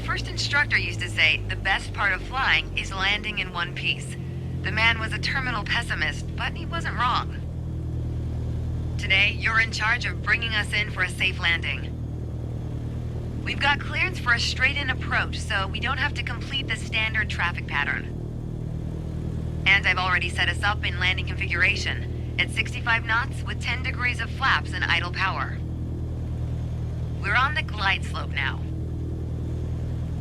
first instructor used to say the best part of flying is landing in one piece. The man was a terminal pessimist, but he wasn't wrong. Today, you're in charge of bringing us in for a safe landing. We've got clearance for a straight-in approach, so we don't have to complete the standard traffic pattern. And I've already set us up in landing configuration at 65 knots with 10 degrees of flaps and idle power. We're on the glide slope now.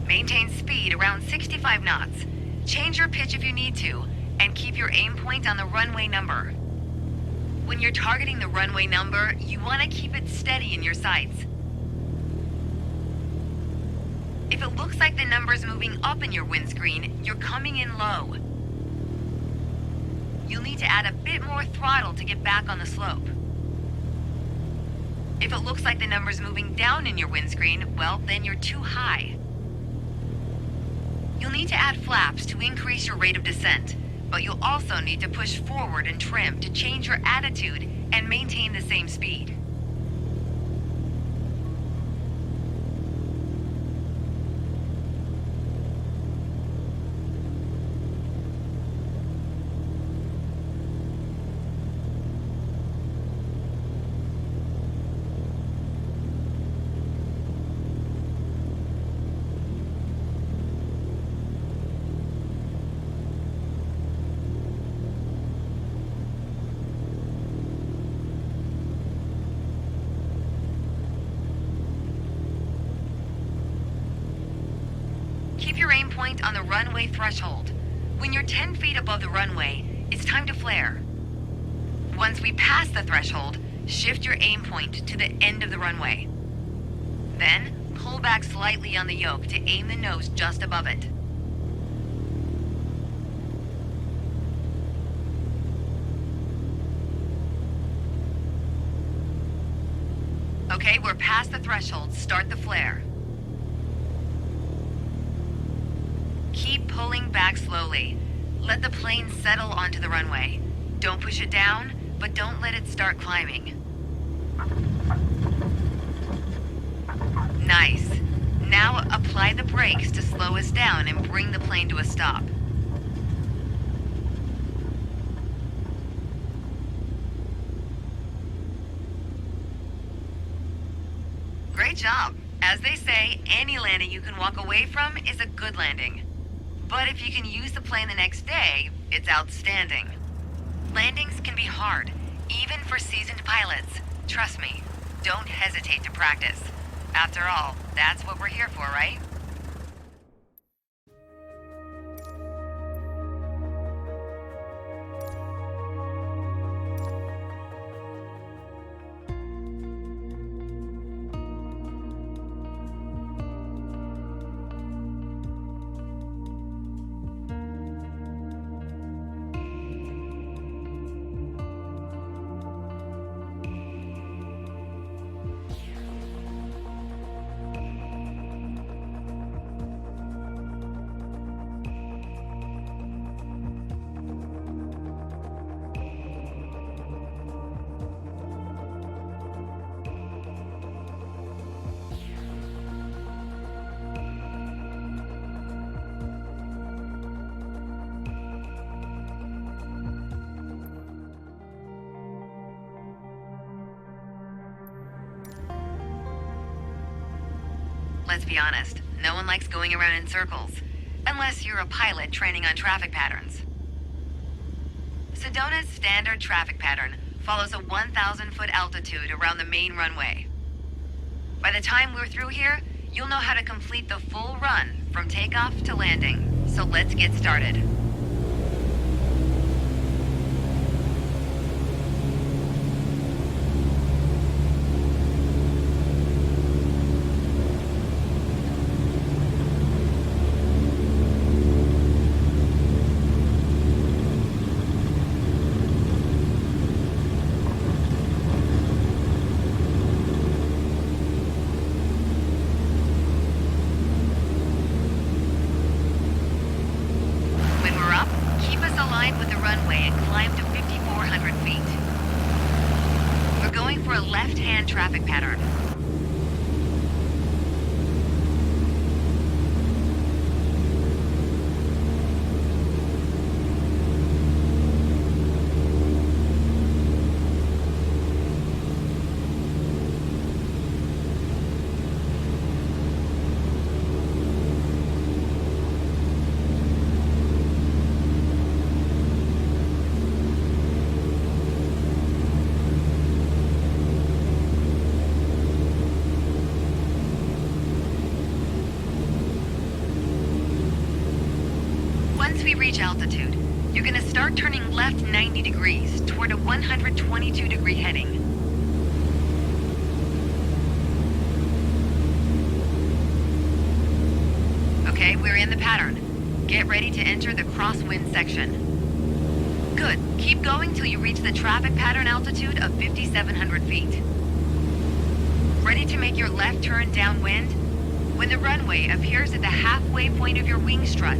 Maintain speed around 65 knots. Change your pitch if you need to, and keep your aim point on the runway number. When you're targeting the runway number, you want to keep it steady in your sights. If it looks like the number's moving up in your windscreen, you're coming in low. You'll need to add a bit more throttle to get back on the slope. If it looks like the number's moving down in your windscreen, well, then you're too high. You'll need to add flaps to increase your rate of descent, but you'll also need to push forward and trim to change your attitude and maintain the same speed. Keep your aim point on the runway threshold. When you're 10 feet above the runway, it's time to flare. Once we pass the threshold, shift your aim point to the end of the runway. Then, pull back slightly on the yoke to aim the nose just above it. Okay, we're past the threshold. Start the flare. Keep pulling back slowly. Let the plane settle onto the runway. Don't push it down, but don't let it start climbing. Nice. Now apply the brakes to slow us down and bring the plane to a stop. Great job. As they say, any landing you can walk away from is a good landing. But if you can use the plane the next day, it's outstanding. Landings can be hard, even for seasoned pilots. Trust me, don't hesitate to practice. After all, that's what we're here for, right? Let's be honest, no one likes going around in circles, unless you're a pilot training on traffic patterns. Sedona's standard traffic pattern follows a 1,000-foot altitude around the main runway. By the time we're through here, you'll know how to complete the full run from takeoff to landing. So let's get started. With the runway and climb to 5,400 feet. We're going for a left-hand traffic pattern. altitude. You're gonna start turning left 90 degrees toward a 122-degree heading. Okay, we're in the pattern. Get ready to enter the crosswind section. Good. Keep going till you reach the traffic pattern altitude of 5,700 feet. Ready to make your left turn downwind? When the runway appears at the halfway point of your wing strut,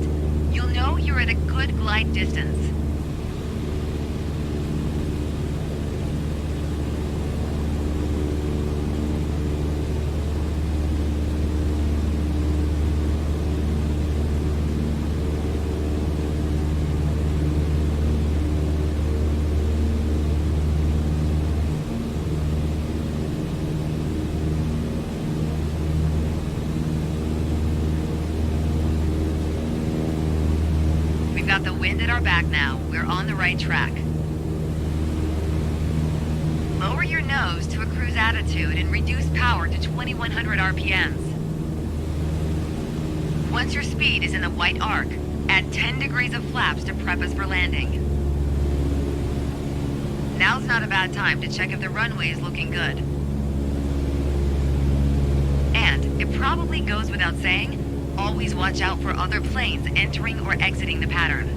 you'll know you're at a good glide distance. Got the wind at our back now. We're on the right track. Lower your nose to a cruise attitude and reduce power to 2100 RPMs. Once your speed is in the white arc, add 10 degrees of flaps to prep us for landing. Now's not a bad time to check if the runway is looking good. And it probably goes without saying, always watch out for other planes entering or exiting the pattern.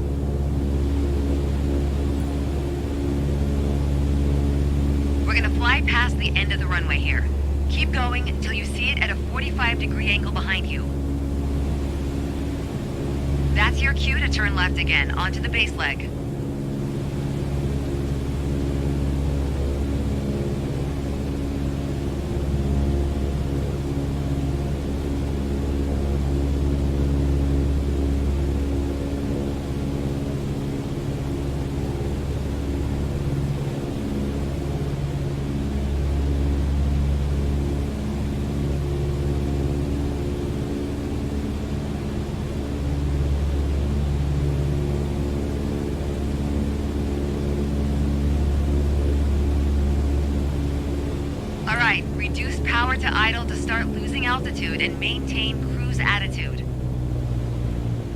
We're gonna fly past the end of the runway here. Keep going until you see it at a 45-degree angle behind you. That's your cue to turn left again, onto the base leg. Reduce power to idle to start losing altitude and maintain cruise attitude.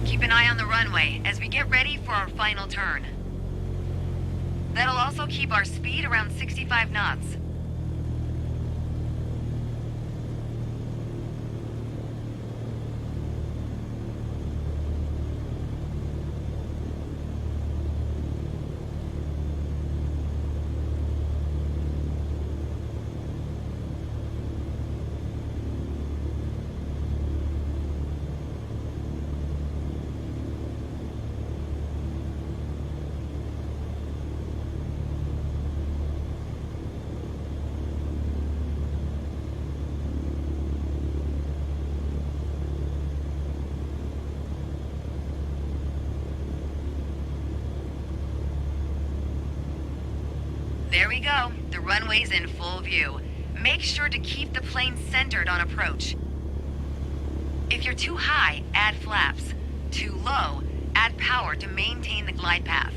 Keep an eye on the runway as we get ready for our final turn. That'll also keep our speed around 65 knots. There we go. The runway's in full view. Make sure to keep the plane centered on approach. If you're too high, add flaps. Too low, add power to maintain the glide path.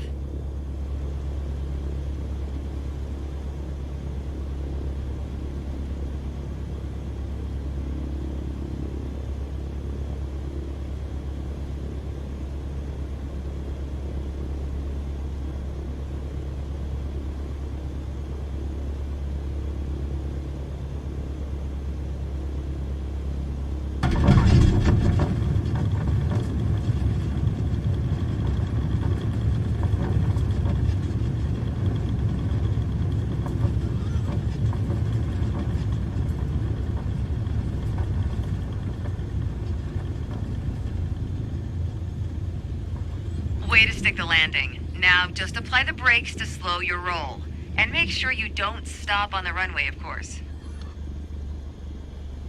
Way to stick the landing. Now, just apply the brakes to slow your roll. And make sure you don't stop on the runway, of course.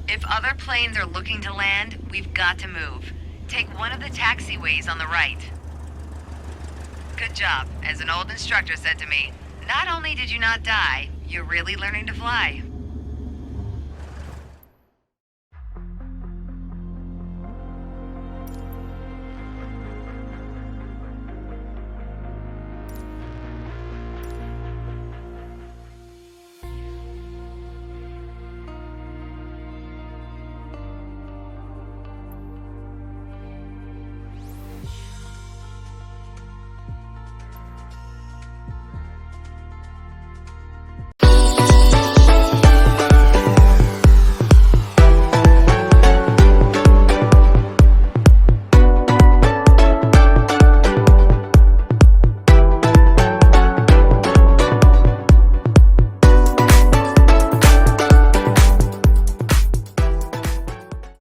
If other planes are looking to land, we've got to move. Take one of the taxiways on the right. Good job. As an old instructor said to me, not only did you not die, you're really learning to fly.